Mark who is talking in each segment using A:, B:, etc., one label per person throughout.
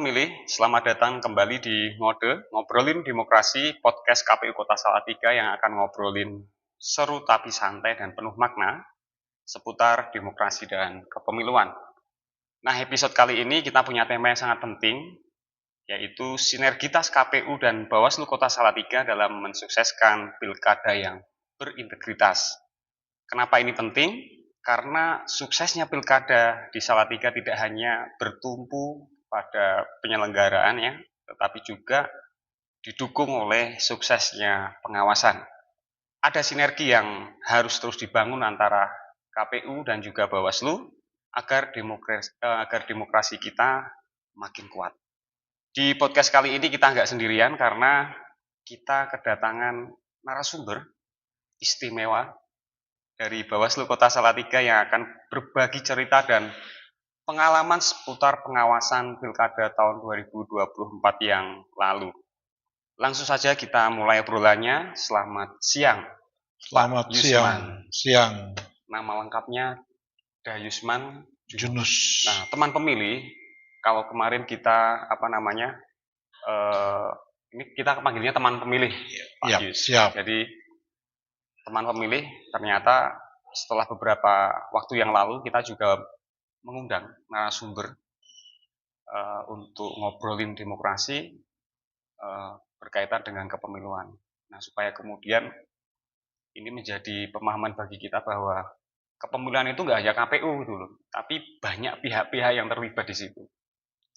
A: pemilih, selamat datang kembali di Ngobrolin Demokrasi, podcast KPU Kota Salatiga yang akan ngobrolin seru tapi santai dan penuh makna seputar demokrasi dan kepemiluan. Nah, episode kali ini kita punya tema yang sangat penting, yaitu sinergitas KPU dan Bawaslu Kota Salatiga dalam mensukseskan pilkada yang berintegritas. Kenapa ini penting? Karena suksesnya pilkada di Salatiga tidak hanya bertumpu pada penyelenggaraannya, tetapi juga didukung oleh suksesnya pengawasan. Ada sinergi yang harus terus dibangun antara KPU dan juga Bawaslu agar demokrasi kita makin kuat. Di podcast kali ini kita nggak sendirian karena kita kedatangan narasumber istimewa dari Bawaslu Kota Salatiga yang akan berbagi cerita dan pengalaman seputar pengawasan pilkada tahun 2024 yang lalu. Langsung saja kita mulai obrolannya. Selamat siang,
B: Selamat
A: Pak Yusman.
B: siang.
A: Nama lengkapnya Dayusman
B: Junus.
A: Nah, teman pemilih, kalau kemarin kita ini kita panggilnya teman pemilih, Pak
B: Ya,
A: Yus.
B: siap.
A: Jadi teman pemilih ternyata setelah beberapa waktu yang lalu kita juga mengundang narasumber untuk ngobrolin demokrasi berkaitan dengan kepemiluan. Nah, supaya kemudian ini menjadi pemahaman bagi kita bahwa kepemiluan itu nggak hanya KPU dulu, tapi banyak pihak-pihak yang terlibat di situ.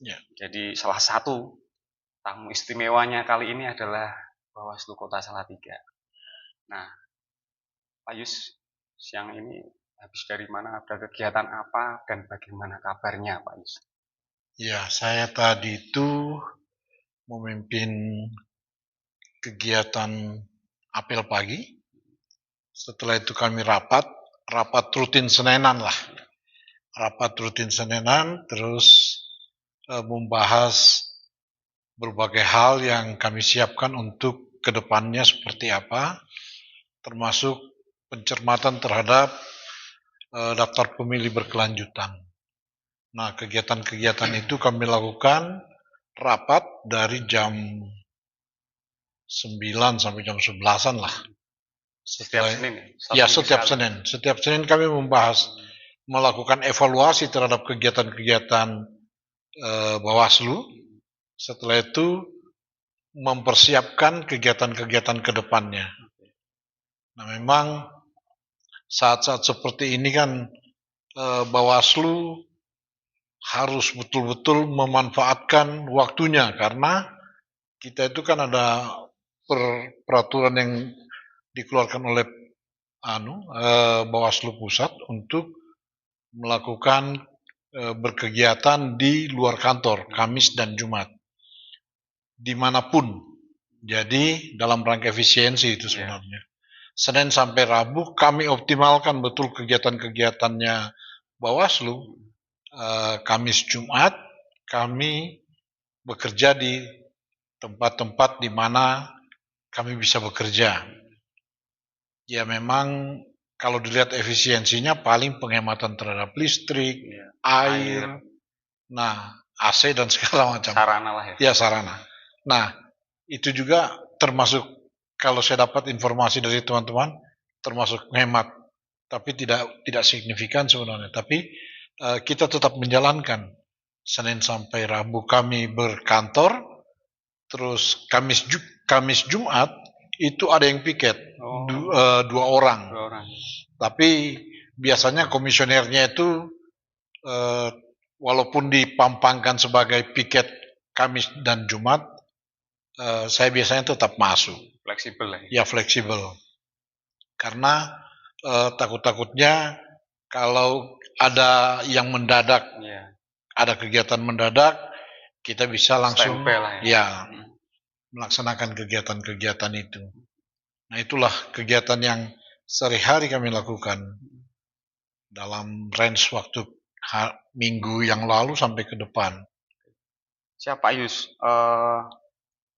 B: Ya.
A: Jadi salah satu tamu istimewanya kali ini adalah Bawaslu Kota Salatiga. Nah, Pak Yus, siang ini habis dari mana, ada kegiatan apa, dan bagaimana kabarnya, Pak Yus?
B: Ya, saya tadi itu memimpin kegiatan apel pagi. Setelah itu kami rapat rutin Senenan lah. Rapat rutin Senenan, terus membahas berbagai hal yang kami siapkan untuk kedepannya seperti apa, termasuk pencermatan terhadap daftar pemilih berkelanjutan. Nah, kegiatan-kegiatan itu kami lakukan rapat dari jam 9 sampai jam 11-an lah.
A: Setiap Senin?
B: Ya, setiap Senin. Setiap Senin kami membahas, melakukan evaluasi terhadap kegiatan-kegiatan Bawaslu. Setelah itu mempersiapkan kegiatan-kegiatan ke depannya. Nah, memang saat-saat seperti ini kan Bawaslu harus betul-betul memanfaatkan waktunya, karena kita itu kan ada peraturan yang dikeluarkan oleh Bawaslu Pusat untuk melakukan berkegiatan di luar kantor Kamis dan Jumat dimanapun. Jadi dalam rangka efisiensi itu sebenarnya. Senin sampai Rabu kami optimalkan betul kegiatan-kegiatannya Bawaslu. Kamis Jumat kami bekerja di tempat-tempat di mana kami bisa bekerja. Ya, memang kalau dilihat efisiensinya paling penghematan terhadap listrik, air, nah AC dan segala macam.
A: Sarana lah ya.
B: Ya, sarana. Nah, itu juga termasuk, kalau saya dapat informasi dari teman-teman, termasuk menghemat, tapi tidak signifikan sebenarnya. Tapi kita tetap menjalankan. Senin sampai Rabu kami berkantor, terus Kamis Jumat itu ada yang piket, dua orang. Tapi biasanya komisionernya itu walaupun dipampangkan sebagai piket Kamis dan Jumat, saya biasanya tetap masuk.
A: Fleksibel lah
B: ya. Ya, fleksibel. Karena takut-takutnya kalau ada yang mendadak, ada kegiatan mendadak, kita bisa langsung melaksanakan kegiatan-kegiatan itu. Nah, itulah kegiatan yang sehari-hari kami lakukan dalam range waktu minggu yang lalu sampai ke depan.
A: Siapa Yus?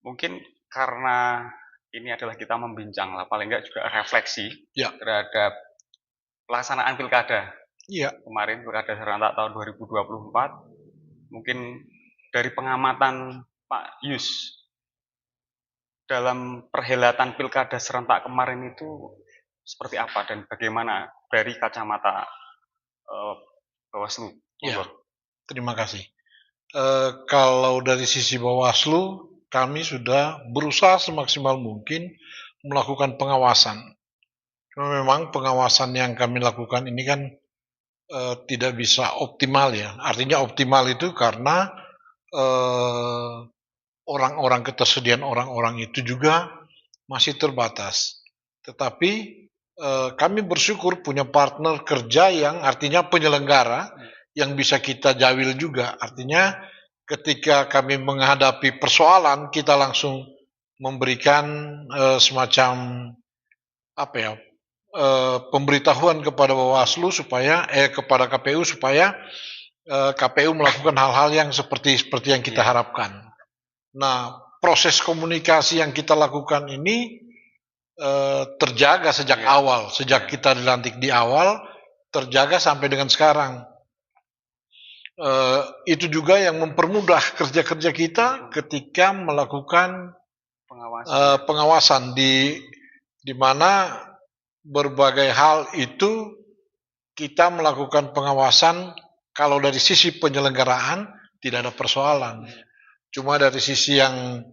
A: Mungkin karena ini adalah kita membincang lah, paling enggak juga refleksi terhadap pelaksanaan pilkada. Kemarin pilkada serentak tahun 2024, mungkin dari pengamatan Pak Yus dalam perhelatan pilkada serentak kemarin itu seperti apa dan bagaimana dari kacamata Bawaslu?
B: Ya, terima kasih. Kalau dari sisi Bawaslu, kami sudah berusaha semaksimal mungkin melakukan pengawasan. Cuma memang pengawasan yang kami lakukan ini kan tidak bisa optimal ya. Artinya optimal itu karena ketersediaan orang-orang itu juga masih terbatas. Tetapi kami bersyukur punya partner kerja yang artinya penyelenggara yang bisa kita jawil juga. Artinya ketika kami menghadapi persoalan, kita langsung memberikan semacam apa ya, pemberitahuan kepada Bawaslu supaya kepada KPU supaya KPU melakukan hal-hal yang seperti yang kita harapkan. Nah, proses komunikasi yang kita lakukan ini terjaga sejak awal, sejak kita dilantik di awal, terjaga sampai dengan sekarang. Itu juga yang mempermudah kerja-kerja kita ketika melakukan pengawasan di mana berbagai hal itu kita melakukan pengawasan. Kalau dari sisi penyelenggaraan tidak ada persoalan. Cuma dari sisi yang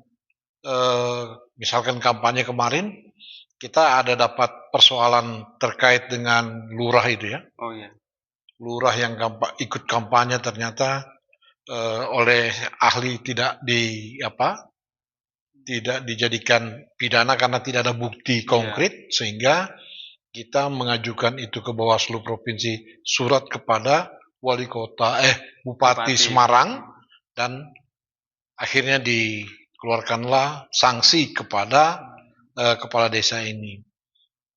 B: misalkan kampanye kemarin, kita ada dapat persoalan terkait dengan lurah itu ya.
A: Oh iya.
B: Lurah yang ikut kampanye ternyata oleh ahli tidak dijadikan pidana karena tidak ada bukti konkret, sehingga kita mengajukan itu ke Bawaslu Provinsi, surat kepada wali kota Bupati Semarang, dan akhirnya dikeluarkanlah sanksi kepada kepala desa ini.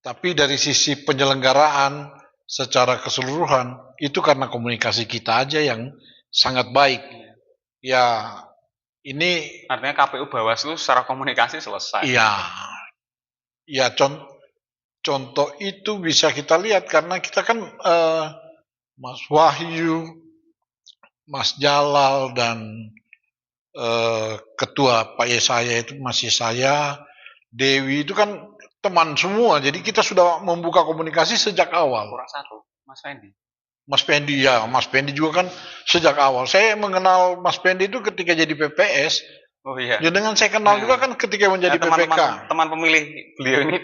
B: Tapi dari sisi penyelenggaraan secara keseluruhan itu karena komunikasi kita aja yang sangat baik. Ya, ini
A: artinya KPU Bawaslu secara komunikasi selesai.
B: Iya. Ya, contoh itu bisa kita lihat karena kita kan Mas Wahyu, Mas Jalal, dan ketua Pak Yesaya itu masih saya, Dewi itu kan teman semua. Jadi kita sudah membuka komunikasi sejak awal.
A: Kurang satu, Mas Fendi.
B: Mas Pendi ya, Mas Pendi juga kan sejak awal. Saya mengenal Mas Pendi itu ketika jadi PPS.
A: Oh iya.
B: Ya dengan saya kenal juga kan ketika menjadi PPK.
A: Teman pemilih beliau ini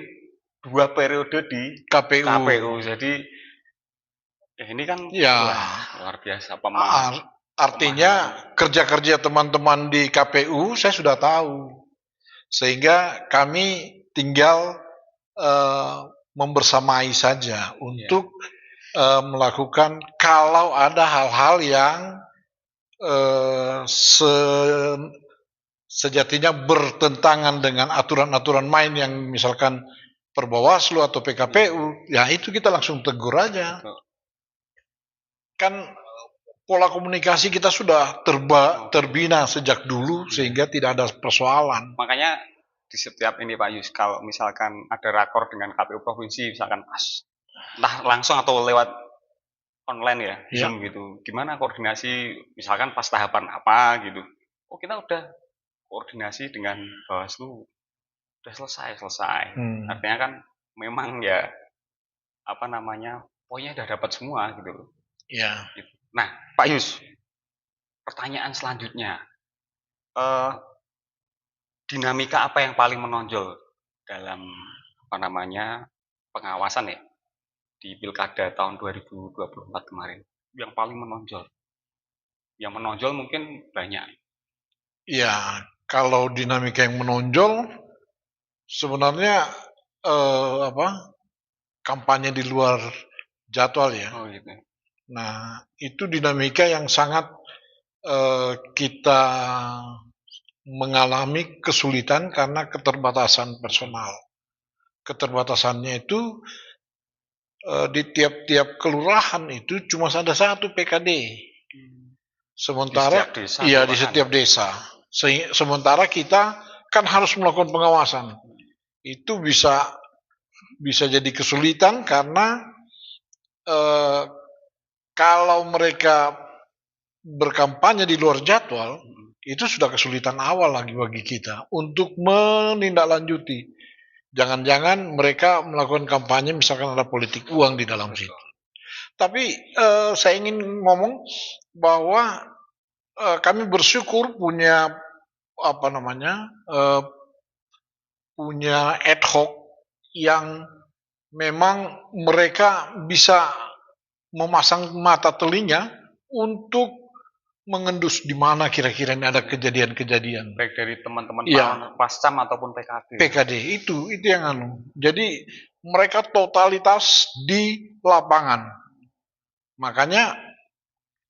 A: 2 periode di KPU. Jadi ya ini kan luar biasa pemahaman.
B: Artinya kerja-kerja teman-teman di KPU saya sudah tahu. Sehingga kami tinggal membersamai saja untuk melakukan kalau ada hal-hal yang sejatinya bertentangan dengan aturan-aturan main yang misalkan Perbawaslu atau PKPU, ya itu kita langsung tegur aja. Kan pola komunikasi kita sudah terbina sejak dulu sehingga tidak ada persoalan.
A: Makanya di setiap ini Pak Yus, kalau misalkan ada rakor dengan KPU provinsi, misalkan entah langsung atau lewat online ya, Zoom gitu, gimana koordinasi, misalkan pas tahapan apa gitu, kita udah koordinasi dengan Bawaslu, udah selesai. Artinya kan memang ya poinnya udah dapat semua gitu loh.
B: Iya.
A: Nah, Pak Yus, pertanyaan selanjutnya, dinamika apa yang paling menonjol dalam pengawasan ya di pilkada tahun 2024 kemarin? Yang paling menonjol? Yang menonjol mungkin banyak.
B: Iya, kalau dinamika yang menonjol sebenarnya kampanye di luar jadwal ya.
A: Oh gitu.
B: Nah, itu dinamika yang sangat kita mengalami kesulitan karena keterbatasan personal. Keterbatasannya itu di tiap-tiap kelurahan itu cuma ada satu PKD. Sementara di setiap desa. Sementara kita kan harus melakukan pengawasan. Itu bisa jadi kesulitan karena kalau mereka berkampanye di luar jadwal, Itu sudah kesulitan awal lagi bagi kita untuk menindaklanjuti. Jangan-jangan mereka melakukan kampanye misalkan ada politik uang di dalam situ. Tapi saya ingin ngomong bahwa kami bersyukur punya punya ad hoc yang memang mereka bisa memasang mata telinga untuk mengendus di mana kira-kira ini ada kejadian-kejadian.
A: Baik dari teman-teman
B: Iya.
A: Pascham ataupun PKD.
B: PKD itu yang Jadi mereka totalitas di lapangan. Makanya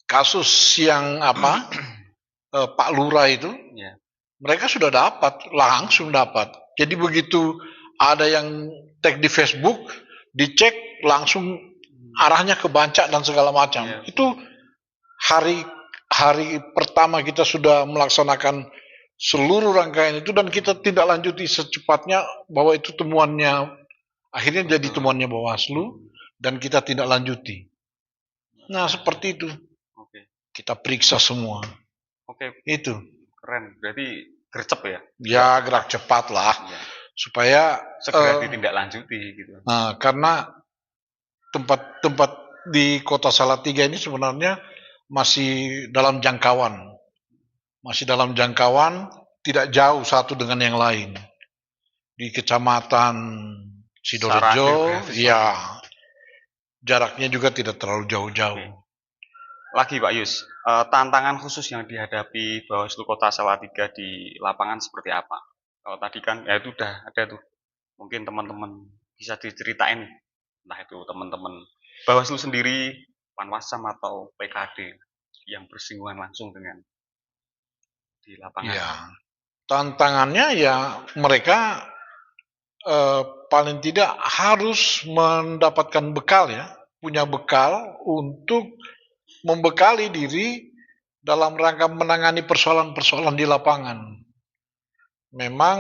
B: kasus yang Pak Lurah itu,
A: ya,
B: mereka sudah langsung dapat. Jadi begitu ada yang tag di Facebook, dicek langsung arahnya ke Bancak dan segala macam.
A: Ya.
B: Itu hari pertama kita sudah melaksanakan seluruh rangkaian itu dan kita tidak lanjuti secepatnya bahwa itu temuannya akhirnya jadi temuannya Bawaslu dan kita tidak lanjuti. Nah seperti itu.
A: Oke.
B: Kita periksa semua.
A: Oke.
B: Itu.
A: Keren. Berarti gercep ya?
B: Ya gerak cepat lah. Ya. Supaya
A: segera ditindaklanjuti gitu.
B: Nah karena tempat-tempat di Kota Salatiga ini sebenarnya masih dalam jangkauan. Tidak jauh satu dengan yang lain. Di Kecamatan Sidorejo, ya jaraknya juga tidak terlalu jauh-jauh.
A: Lagi Pak Yus, tantangan khusus yang dihadapi Bawaslu Kota Salatiga di lapangan seperti apa? Kalau tadi kan ya itu udah ada tuh, mungkin teman-teman bisa diceritain, entah itu teman-teman Bawaslu sendiri, Panwascam atau PKD yang bersinggungan langsung dengan di lapangan.
B: Ya, tantangannya ya mereka paling tidak harus mendapatkan bekal ya, punya bekal untuk membekali diri dalam rangka menangani persoalan-persoalan di lapangan. Memang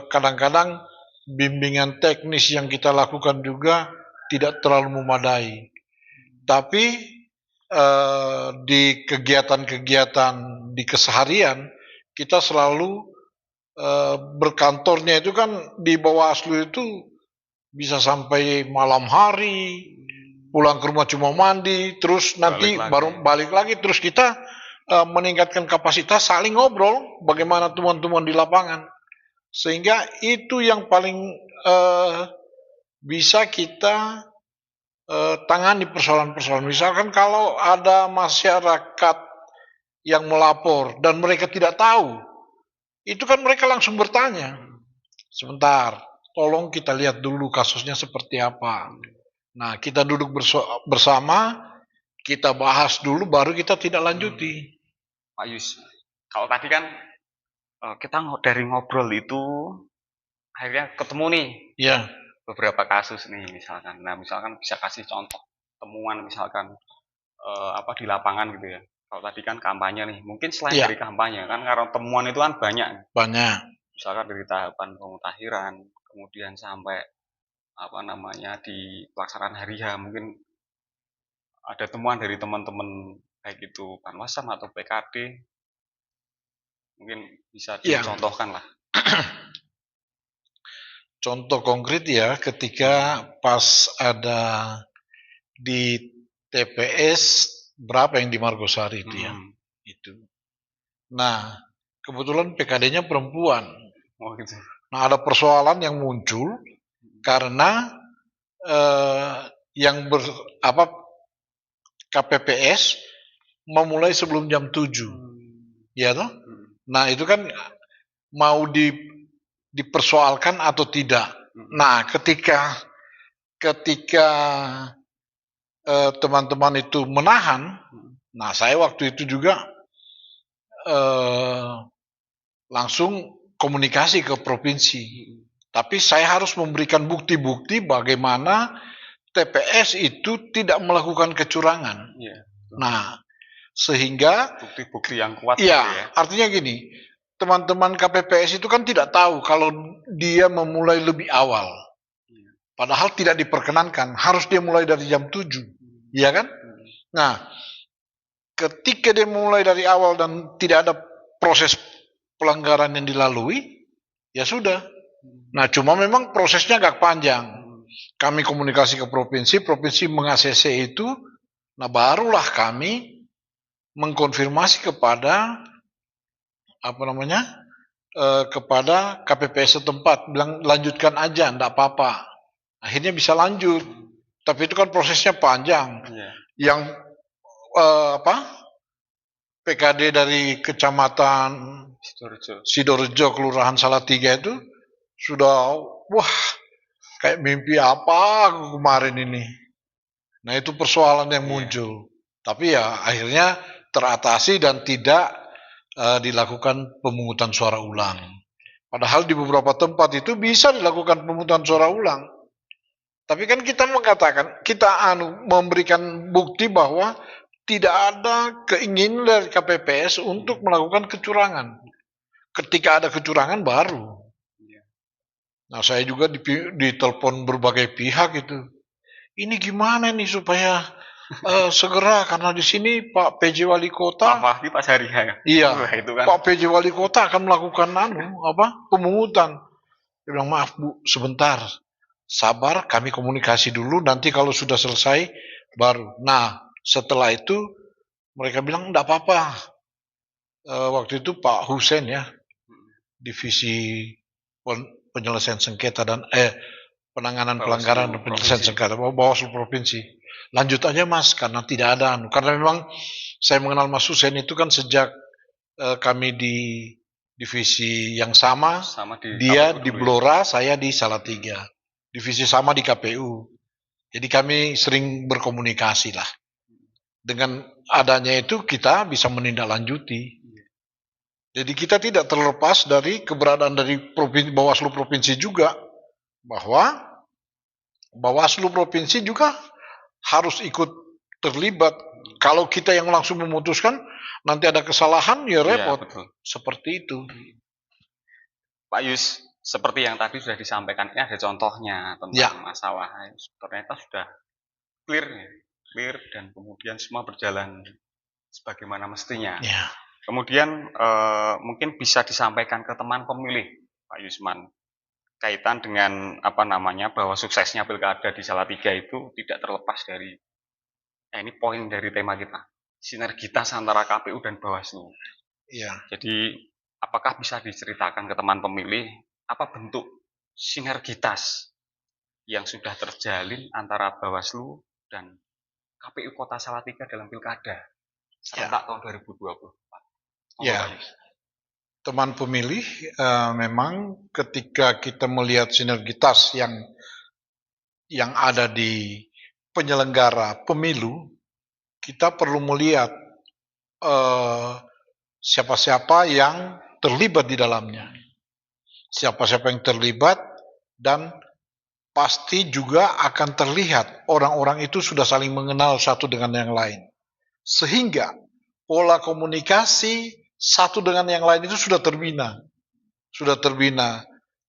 B: kadang-kadang bimbingan teknis yang kita lakukan juga tidak terlalu memadai. Tapi di kegiatan-kegiatan di keseharian kita selalu berkantornya itu kan di Bawaslu itu bisa sampai malam hari, pulang ke rumah cuma mandi, terus nanti baru balik lagi, terus kita meningkatkan kapasitas saling ngobrol bagaimana teman-teman di lapangan, sehingga itu yang paling bisa kita tangani persoalan-persoalan. Misalkan kalau ada masyarakat yang melapor dan mereka tidak tahu, itu kan mereka langsung bertanya, sebentar, tolong kita lihat dulu kasusnya seperti apa. Nah, kita duduk bersama, kita bahas dulu, baru kita tidak lanjuti.
A: Pak Yus, kalau tadi kan kita dari ngobrol itu akhirnya ketemu nih.
B: Ya.
A: Beberapa kasus nih misalkan. Nah, misalkan bisa kasih contoh temuan misalkan di lapangan gitu ya. Kalau tadi kan kampanye nih, mungkin selain dari kampanye kan karena temuan itu kan banyak.
B: Banyak.
A: Misalkan dari tahapan pemutakhiran, kemudian sampai di pelaksanaan hari H, mungkin ada temuan dari teman-teman baik itu Panwascam atau PKD. Mungkin bisa dicontohkan lah.
B: Contoh konkret ya, ketika pas ada di TPS berapa yang di Margosari itu ya, itu. Nah, kebetulan PKD-nya perempuan.
A: Oh gitu.
B: Nah, ada persoalan yang muncul karena KPPS memulai sebelum jam 7, ya toh? Nah, itu kan mau dipersoalkan atau tidak. Nah, ketika teman-teman itu menahan, nah saya waktu itu juga langsung komunikasi ke provinsi. Tapi saya harus memberikan bukti-bukti bagaimana TPS itu tidak melakukan kecurangan. Nah, sehingga
A: bukti-bukti yang kuat.
B: Ya, artinya gini, teman-teman KPPS itu kan tidak tahu kalau dia memulai lebih awal. Padahal tidak diperkenankan, harus dia mulai dari jam 7. Iya kan? Nah, ketika dia mulai dari awal dan tidak ada proses pelanggaran yang dilalui, ya sudah. Nah, cuma memang prosesnya agak panjang. Kami komunikasi ke provinsi, provinsi meng-ACC itu, nah barulah kami mengkonfirmasi kepada kepada KPPS setempat, bilang lanjutkan aja, enggak apa-apa. Akhirnya bisa lanjut, tapi itu kan prosesnya panjang. Yang PKD dari kecamatan Sidorejo, Kelurahan Salatiga itu sudah, wah, kayak mimpi apa kemarin ini. Nah, itu persoalan yang muncul. Tapi ya akhirnya teratasi dan tidak dilakukan pemungutan suara ulang. Padahal di beberapa tempat itu bisa dilakukan pemungutan suara ulang. Tapi kan kita mengatakan, kita memberikan bukti bahwa tidak ada keinginan dari KPPS untuk melakukan kecurangan. Ketika ada kecurangan baru. Nah, saya juga ditelepon berbagai pihak itu. Ini gimana nih supaya segera, karena di sini Pak PJ Wali Kota,
A: Pak Syariah.
B: Iya, itu kan. Pak PJ Wali Kota akan melakukan pemungutan. Dia bilang, maaf Bu, sebentar, sabar, kami komunikasi dulu, nanti kalau sudah selesai baru. Nah, setelah itu mereka bilang enggak apa-apa. Waktu itu Pak Husen ya, divisi penyelesaian sengketa dan penanganan pelanggaran dan penyelesaian sengketa Bawaslu provinsi. Lanjut aja Mas, karena tidak ada karena memang saya mengenal Mas Husen itu kan sejak kami di divisi yang sama dia di Blora, saya di Salatiga. Divisi sama di KPU. Jadi kami sering berkomunikasi lah. Dengan adanya itu kita bisa menindaklanjuti. Jadi kita tidak terlepas dari keberadaan dari Bawaslu provinsi juga, bahwa Bawaslu provinsi juga harus ikut terlibat. Kalau kita yang langsung memutuskan, nanti ada kesalahan, ya repot. Ya, seperti itu.
A: Pak Yus, seperti yang tadi sudah disampaikan, ini ada contohnya tentang masalah. Ternyata sudah clear dan kemudian semua berjalan sebagaimana mestinya.
B: Ya.
A: Kemudian mungkin bisa disampaikan ke teman pemilih, Pak Yusman, kaitan dengan bahwa suksesnya pilkada di Salatiga itu tidak terlepas dari ini poin dari tema kita, sinergitas antara KPU dan Bawaslu.
B: Iya.
A: Jadi apakah bisa diceritakan ke teman pemilih apa bentuk sinergitas yang sudah terjalin antara Bawaslu dan KPU Kota Salatiga dalam pilkada serentak tahun 2024?
B: Ya. Teman pemilih, memang ketika kita melihat sinergitas yang ada di penyelenggara pemilu, kita perlu melihat siapa-siapa yang terlibat di dalamnya. Siapa-siapa yang terlibat, dan pasti juga akan terlihat orang-orang itu sudah saling mengenal satu dengan yang lain. Sehingga pola komunikasi satu dengan yang lain itu sudah terbina.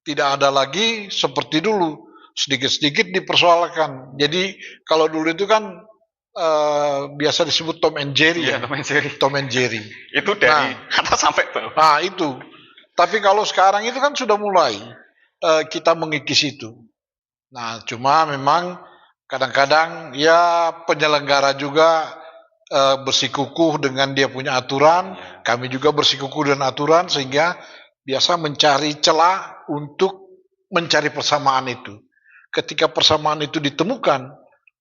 B: Tidak ada lagi seperti dulu, sedikit-sedikit dipersoalkan. Jadi kalau dulu itu kan biasa disebut Tom and Jerry.
A: Ya,
B: Tom and Jerry.
A: Itu dari atas sampai bawah.
B: Nah, itu. Tapi kalau sekarang itu kan sudah mulai kita mengikis itu. Nah, cuma memang kadang-kadang ya penyelenggara juga bersikukuh dengan dia punya aturan, kami juga bersikukuh dengan aturan, sehingga biasa mencari celah untuk mencari persamaan itu. Ketika persamaan itu ditemukan,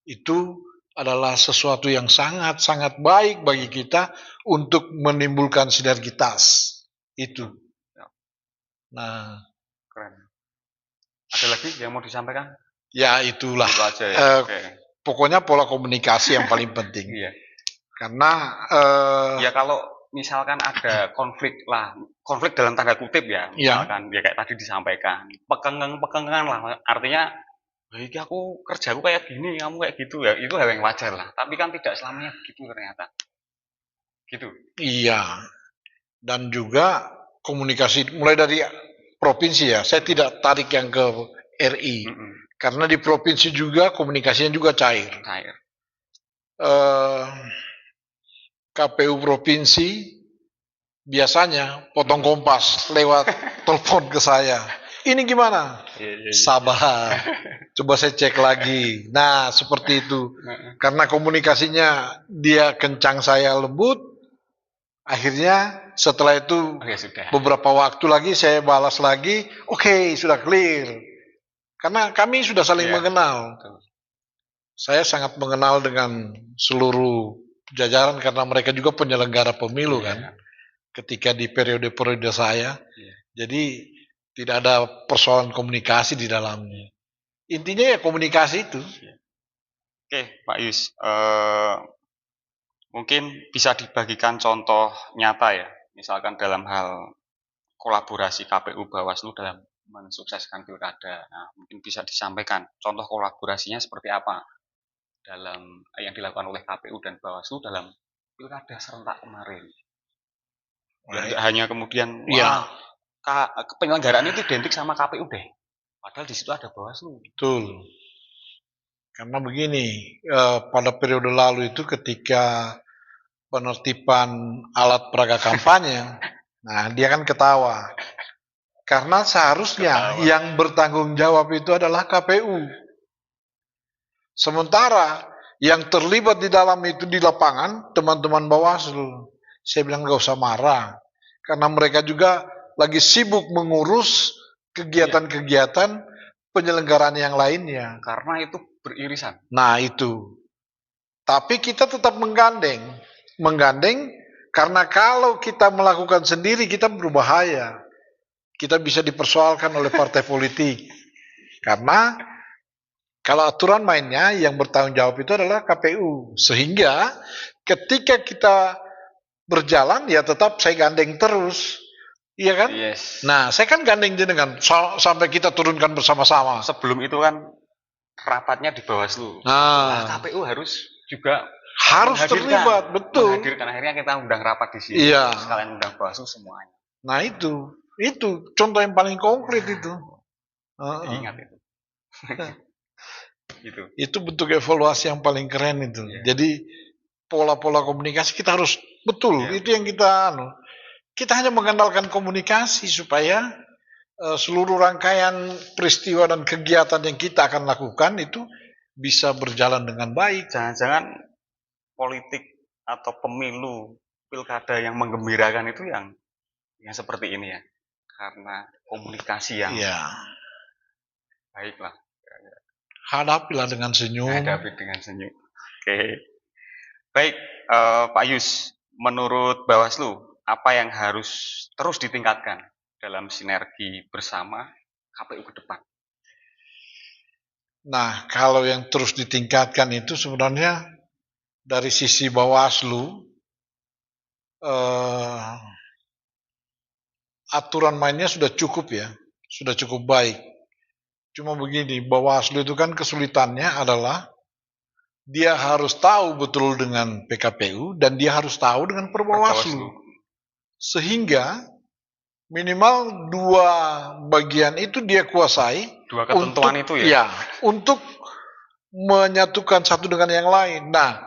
B: itu adalah sesuatu yang sangat-sangat baik bagi kita untuk menimbulkan sinergitas itu. Nah,
A: keren. Ada lagi yang mau disampaikan?
B: Ya itulah.
A: Itu aja ya.
B: Pokoknya pola komunikasi yang paling penting.
A: Iya.
B: Karena
A: ya kalau misalkan ada konflik dalam tanda kutip ya, misalkan ya kayak tadi disampaikan, pekengan lah, artinya aku kerjaku kayak gini, kamu kayak gitu ya, itu hal yang wajar lah. Tapi kan tidak selamanya begitu ternyata. Gitu.
B: Iya. Dan juga komunikasi mulai dari provinsi ya. Saya tidak tarik yang ke RI. Karena di provinsi juga komunikasinya juga cair. KPU provinsi biasanya potong Kompas lewat telepon ke saya. Ini gimana? Sabar, coba saya cek lagi. Nah, seperti itu. Karena komunikasinya dia kencang, saya lembut. Akhirnya setelah itu beberapa waktu lagi saya balas lagi, oke, sudah clear. Karena kami sudah saling mengenal. Saya sangat mengenal dengan seluruh jajaran karena mereka juga penyelenggara pemilu kan. Ketika di periode-periode saya. Jadi tidak ada persoalan komunikasi di dalamnya. Intinya ya komunikasi itu.
A: Oke, Pak Yus. Mungkin bisa dibagikan contoh nyata ya. Misalkan dalam hal kolaborasi KPU Bawaslu dalam mensukseskan pilkada. Nah, mungkin bisa disampaikan contoh kolaborasinya seperti apa dalam yang dilakukan oleh KPU dan Bawaslu dalam pilkada serentak kemarin. Tidak hanya kemudian penyelenggaraan itu identik sama KPU deh. Padahal di situ ada Bawaslu.
B: Betul. Karena begini, pada periode lalu itu ketika penertiban alat peraga kampanye, nah dia kan ketawa. Karena seharusnya yang bertanggung jawab itu adalah KPU. Sementara yang terlibat di dalam itu di lapangan teman-teman Bawaslu. Saya bilang gak usah marah. Karena mereka juga lagi sibuk mengurus kegiatan-kegiatan penyelenggaraan yang lainnya.
A: Karena itu beririsan.
B: Nah itu. Tapi kita tetap menggandeng karena kalau kita melakukan sendiri kita berbahaya. Kita bisa dipersoalkan oleh partai politik. Karena kalau aturan mainnya yang bertanggung jawab itu adalah KPU. Sehingga ketika kita berjalan ya tetap saya gandeng terus. Iya kan?
A: Yes.
B: Nah, saya kan gandeng jenengan sampai kita turunkan bersama-sama.
A: Sebelum itu kan rapatnya di Bawaslu.
B: Nah,
A: KPU harus juga
B: terlibat, betul.
A: Menghadirkan, akhirnya kita undang rapat di sini.
B: Iya.
A: Sekalian undang Bawaslu semuanya.
B: Nah, itu contoh yang paling konkret itu.
A: Ingat itu.
B: Itu bentuk evaluasi yang paling keren itu. Jadi pola-pola komunikasi kita harus betul. Itu yang kita hanya mengandalkan komunikasi supaya seluruh rangkaian peristiwa dan kegiatan yang kita akan lakukan itu bisa berjalan dengan baik.
A: Jangan-jangan politik atau pemilu pilkada yang menggembirakan itu yang seperti ini ya, karena komunikasi yang baiklah.
B: Hadapilah dengan senyum.
A: Oke. Baik, Pak Yus, menurut Bawaslu apa yang harus terus ditingkatkan dalam sinergi bersama KPU ke depan?
B: Nah, kalau yang terus ditingkatkan itu sebenarnya dari sisi Bawaslu, aturan mainnya sudah cukup ya, sudah cukup baik. Cuma begini, Bawaslu itu kan kesulitannya adalah dia harus tahu betul dengan PKPU dan dia harus tahu dengan Perbawaslu. Sehingga minimal 2 bagian itu dia kuasai.
A: 2 ketentuan itu ya?
B: Ya, untuk menyatukan satu dengan yang lain. Nah,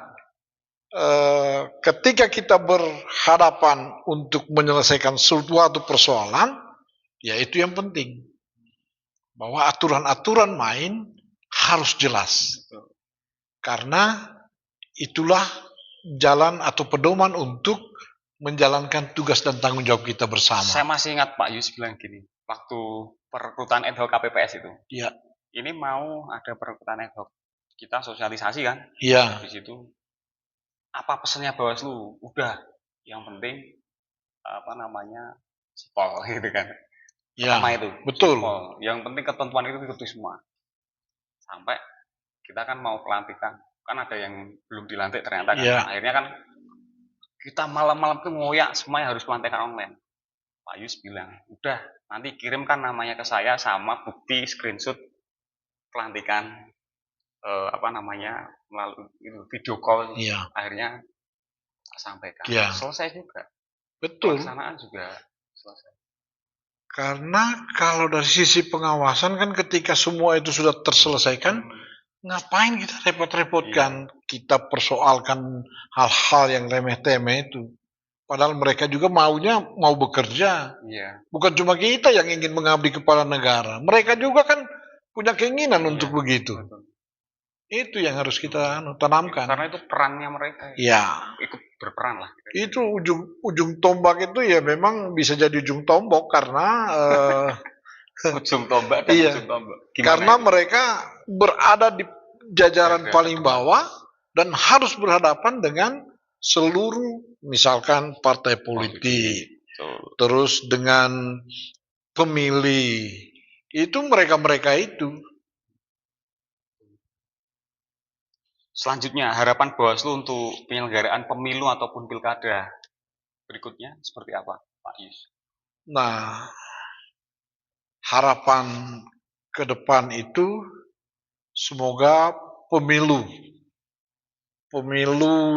B: ketika kita berhadapan untuk menyelesaikan suatu persoalan, ya itu yang penting. Bahwa aturan-aturan main harus jelas. Karena itulah jalan atau pedoman untuk menjalankan tugas dan tanggung jawab kita bersama.
A: Saya masih ingat Pak Yus bilang gini, waktu perekrutan ad hoc KPPS itu.
B: Iya.
A: Ini mau ada perekrutan ad hoc. Kita sosialisasi kan?
B: Iya.
A: Di situ apa pesannya Bawaslu? Udah, yang penting sipol gitu kan.
B: Ya,
A: sama itu.
B: Betul.
A: Sipol. Yang penting ketentuan itu ikuti semua. Sampai kita kan mau pelantikan, kan ada yang belum dilantik ternyata kan.
B: Ya.
A: Akhirnya kan kita malam-malam tuh ngoyak semuanya harus pelantikan online. Pak Yus bilang, udah nanti kirimkan namanya ke saya sama bukti screenshot pelantikan melalui video call.
B: Ya.
A: Akhirnya sampaikan.
B: Ya.
A: Selesai juga.
B: Betul.
A: Pelaksanaan juga selesai.
B: Karena kalau dari sisi pengawasan kan ketika semua itu sudah terselesaikan, ngapain kita repot-repotkan? Kita persoalkan hal-hal yang remeh-temeh itu. Padahal mereka juga maunya mau bekerja.
A: Iya.
B: Bukan cuma kita yang ingin mengabdi kepada negara. Mereka juga kan punya keinginan
A: Iya,
B: untuk begitu.
A: betul.
B: Itu yang harus kita tanamkan.
A: Karena itu perannya mereka.
B: Ya.
A: Ikut berperan lah.
B: Itu ujung tombak itu ya memang bisa jadi ujung tombak karena
A: ujung tombak dan
B: iya,
A: ujung tombak.
B: karena mereka berada di jajaran paling bawah dan harus berhadapan dengan seluruh misalkan partai politik, terus dengan pemilih, itu mereka-mereka itu.
A: Selanjutnya, harapan Bawaslu untuk penyelenggaraan pemilu ataupun pilkada berikutnya seperti apa, Pak Yus?
B: Nah, harapan ke depan itu semoga pemilu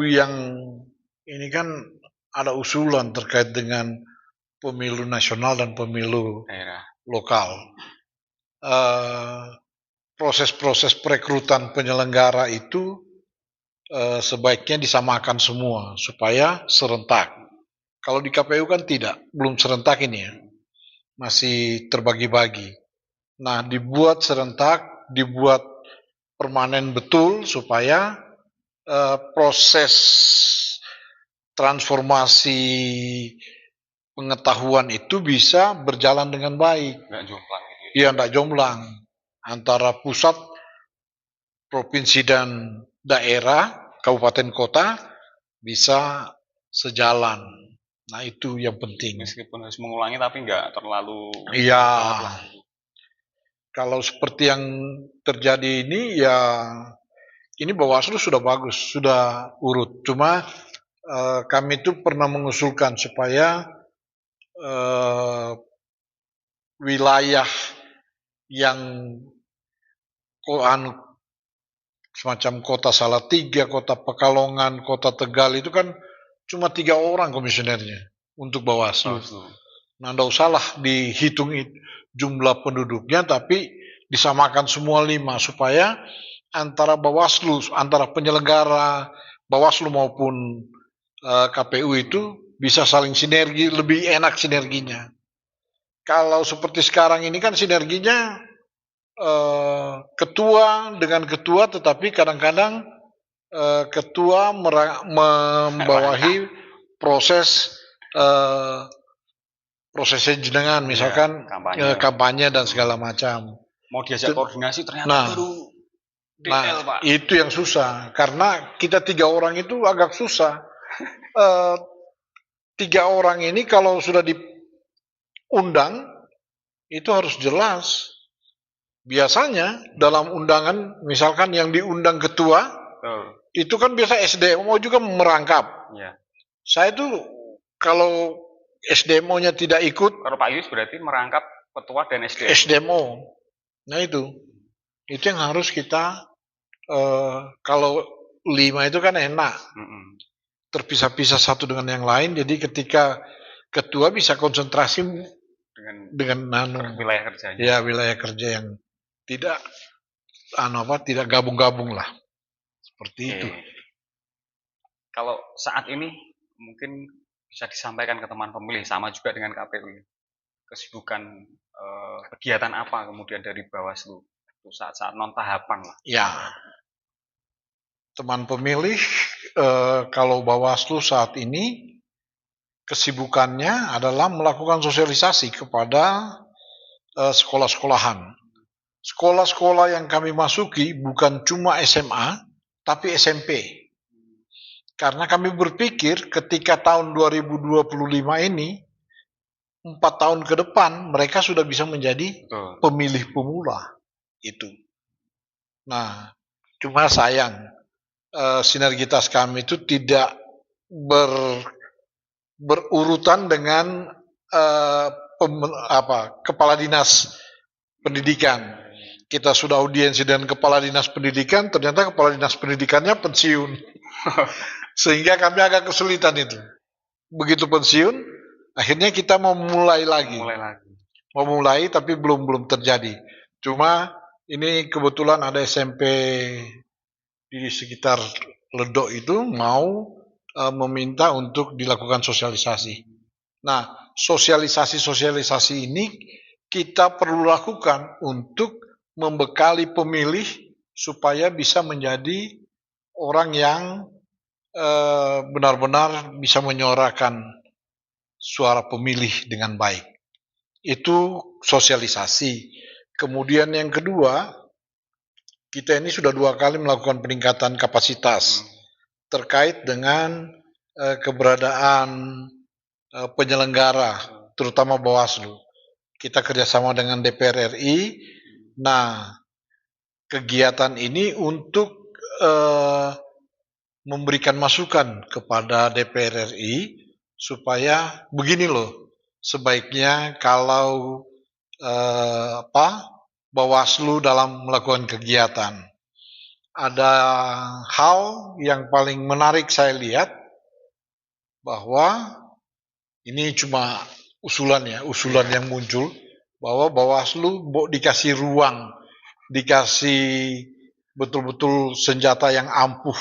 B: yang ini kan ada usulan terkait dengan pemilu nasional dan pemilu
A: daerah
B: lokal. Proses-proses perekrutan penyelenggara itu sebaiknya disamakan semua supaya serentak. Kalau di KPU kan tidak, belum serentak ini ya, masih terbagi-bagi. Nah, dibuat serentak, dibuat permanen betul supaya proses transformasi pengetahuan itu bisa berjalan dengan baik.
A: Nggak jomplang.
B: Iya, nggak jomplang antara pusat, provinsi dan daerah, kabupaten kota bisa sejalan. Nah, itu yang penting.
A: Meskipun harus mengulangi tapi nggak terlalu.
B: Iya. Kalau seperti yang terjadi ini ya, ini Bawaslu sudah bagus, sudah urut. Cuma kami itu pernah mengusulkan supaya wilayah yang semacam kota Salatiga, kota Pekalongan, kota Tegal itu kan cuma 3 orang komisionernya untuk Bawaslu. Nah, tidak usahlah dihitung jumlah penduduknya, tapi disamakan semua 5 supaya antara Bawaslu, antara penyelenggara Bawaslu maupun KPU itu bisa saling sinergi, lebih enak sinerginya. Kalau seperti sekarang ini kan sinerginya ketua dengan ketua, tetapi kadang-kadang ketua membawahi prosesnya jenengan, misalkan kampanye dan segala macam.
A: Mau diajak koordinasi ternyata baru
B: detail, Pak. Itu yang susah, karena kita 3 orang itu agak susah. 3 orang ini kalau sudah diundang itu harus jelas. Biasanya dalam undangan, misalkan yang diundang ketua, itu kan biasa SDMO juga merangkap.
A: Ya.
B: Saya tuh kalau SDMO-nya tidak ikut.
A: Kalau Pak Yus berarti merangkap ketua dan
B: SDMO. Nah itu yang harus kita, kalau 5 itu kan enak. Terpisah-pisah satu dengan yang lain, jadi ketika ketua bisa konsentrasi dengan
A: wilayah kerjanya.
B: Ya, wilayah kerja yang tidak tidak gabung-gabung lah. Seperti itu.
A: Kalau saat ini mungkin bisa disampaikan ke teman pemilih, sama juga dengan KPU. Kesibukan kegiatan apa kemudian dari Bawaslu saat-saat non tahapan lah.
B: Ya. Teman pemilih, kalau Bawaslu saat ini kesibukannya adalah melakukan sosialisasi kepada sekolah-sekolahan. Sekolah-sekolah yang kami masuki bukan cuma SMA, tapi SMP. Karena kami berpikir ketika tahun 2025 ini, 4 tahun ke depan, mereka sudah bisa menjadi pemilih pemula. Itu. Nah, cuma sayang, sinergitas kami itu tidak berurutan dengan kepala dinas pendidikan. Kita sudah audiensi dengan kepala dinas pendidikan, ternyata kepala dinas pendidikannya pensiun. Sehingga kami agak kesulitan itu. Begitu pensiun, akhirnya kita mau mulai lagi. Mau mulai tapi belum terjadi. Cuma ini kebetulan ada SMP di sekitar Ledok itu mau meminta untuk dilakukan sosialisasi. Nah, sosialisasi ini kita perlu lakukan untuk membekali pemilih supaya bisa menjadi orang yang benar-benar bisa menyuarakan suara pemilih dengan baik. Itu sosialisasi. Kemudian yang kedua, kita ini sudah 2 kali melakukan peningkatan kapasitas terkait dengan keberadaan penyelenggara, terutama Bawaslu. Kita kerjasama dengan DPR RI. Nah, kegiatan ini untuk memberikan masukan kepada DPR RI supaya begini loh, sebaiknya kalau Bawaslu dalam melakukan kegiatan. Ada hal yang paling menarik saya lihat bahwa ini cuma usulan yang muncul bahwa Bawaslu dikasih ruang, dikasih betul-betul senjata yang ampuh.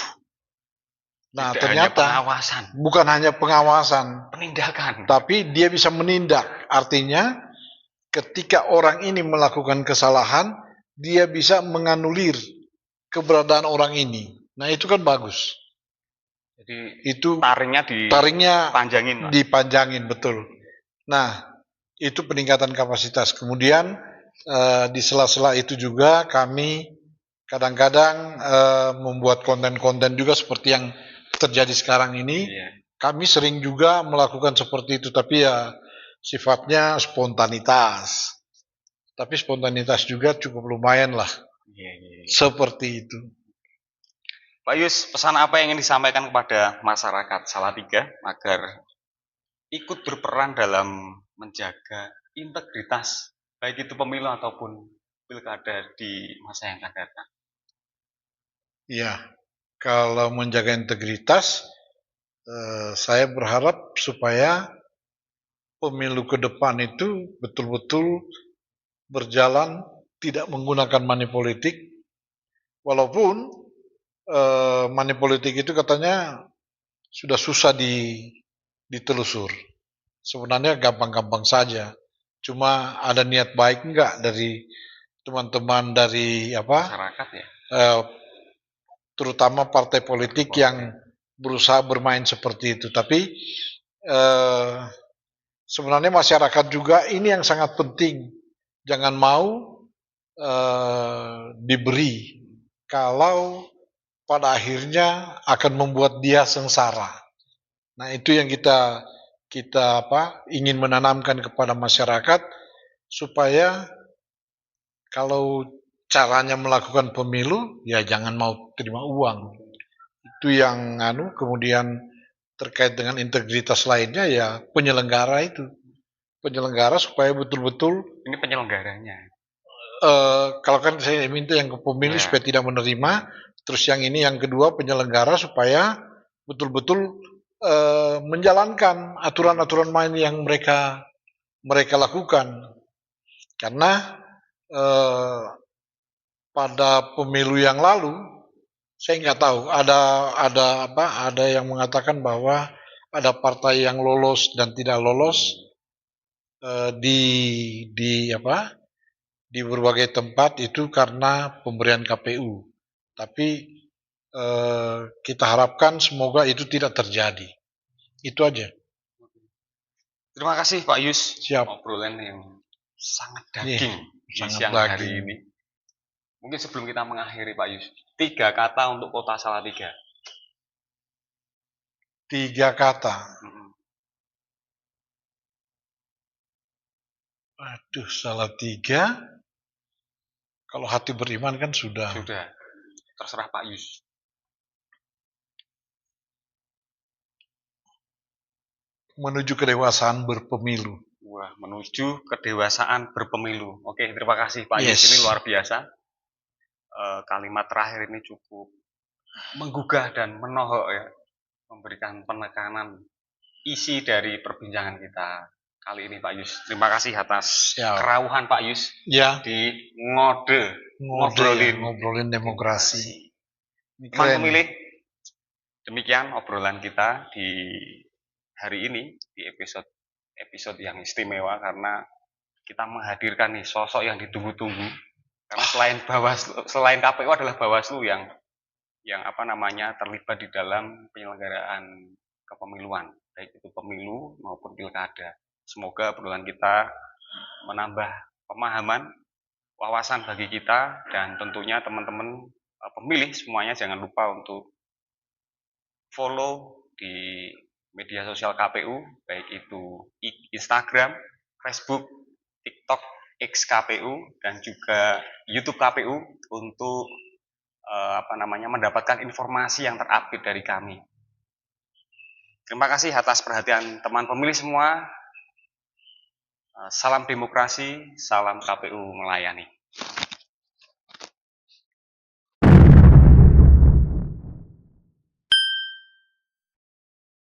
B: Nah, ternyata bukan hanya pengawasan,
A: penindakan,
B: tapi dia bisa menindak. Artinya ketika orang ini melakukan kesalahan, dia bisa menganulir keberadaan orang ini. Nah, itu kan bagus.
A: Jadi
B: itu
A: taringnya
B: dipanjangin, betul. Nah, itu peningkatan kapasitas. Kemudian di sela-sela itu juga kami kadang-kadang membuat konten-konten juga seperti yang terjadi sekarang ini. Kami sering juga melakukan seperti itu, tapi ya sifatnya spontanitas. Tapi spontanitas juga cukup lumayan lah. Seperti itu.
A: Pak Yus, pesan apa yang ingin disampaikan kepada masyarakat Salatiga agar ikut berperan dalam menjaga integritas baik itu pemilu ataupun pilkada di masa yang akan datang?
B: Ya, kalau menjaga integritas, saya berharap supaya pemilu ke depan itu betul-betul berjalan tidak menggunakan money politik, walaupun money politik itu katanya sudah susah ditelusur. Sebenarnya gampang-gampang saja. Cuma ada niat baik enggak dari teman-teman dari
A: masyarakat ya?
B: Terutama partai politik yang berusaha bermain seperti itu. Tapi sebenarnya masyarakat juga ini yang sangat penting. Jangan mau diberi kalau pada akhirnya akan membuat dia sengsara. Nah, itu yang kita ingin menanamkan kepada masyarakat supaya kalau caranya melakukan pemilu ya jangan mau terima uang. Itu yang kemudian terkait dengan integritas lainnya ya penyelenggara itu. Penyelenggara supaya betul-betul
A: ini penyelenggaranya.
B: Kalau kan saya minta yang ke pemilih supaya tidak menerima, terus yang ini yang kedua penyelenggara supaya betul-betul menjalankan aturan-aturan main yang mereka lakukan. Karena pada pemilu yang lalu saya nggak tahu ada yang mengatakan bahwa ada partai yang lolos dan tidak lolos di berbagai tempat itu karena pemberian KPU. Tapi kita harapkan semoga itu tidak terjadi. Itu aja.
A: Terima kasih Pak Yus.
B: Siap.
A: Obrolan yang sangat daging di
B: siang
A: hari ini. Mungkin sebelum kita mengakhiri Pak Yus, 3 kata untuk Kota Salatiga.
B: 3 kata. Aduh, Salatiga. Kalau hati beriman kan sudah.
A: Sudah. Terserah Pak Yus.
B: Menuju kedewasaan berpemilu.
A: Wah, menuju kedewasaan berpemilu. Oke, terima kasih Pak Yus. Ini luar biasa. Kalimat terakhir ini cukup menggugah dan menohok ya. Memberikan penekanan isi dari perbincangan kita kali ini Pak Yus. Terima kasih atas kerauhan Pak Yus di ngobrolin
B: demokrasi.
A: Teman pemilih, Demikian obrolan kita di hari ini, di episode yang istimewa karena kita menghadirkan nih sosok yang ditunggu-tunggu. Karena selain KPU adalah Bawaslu yang apa namanya terlibat di dalam penyelenggaraan kepemiluan, baik itu pemilu maupun pilkada. Semoga obrolan kita menambah pemahaman, wawasan bagi kita, dan tentunya teman-teman pemilih semuanya jangan lupa untuk follow di media sosial KPU, baik itu Instagram, Facebook, TikTok, X KPU, dan juga YouTube KPU untuk mendapatkan informasi yang terupdate dari kami. Terima kasih atas perhatian teman pemilih semua. Salam demokrasi, salam KPU melayani.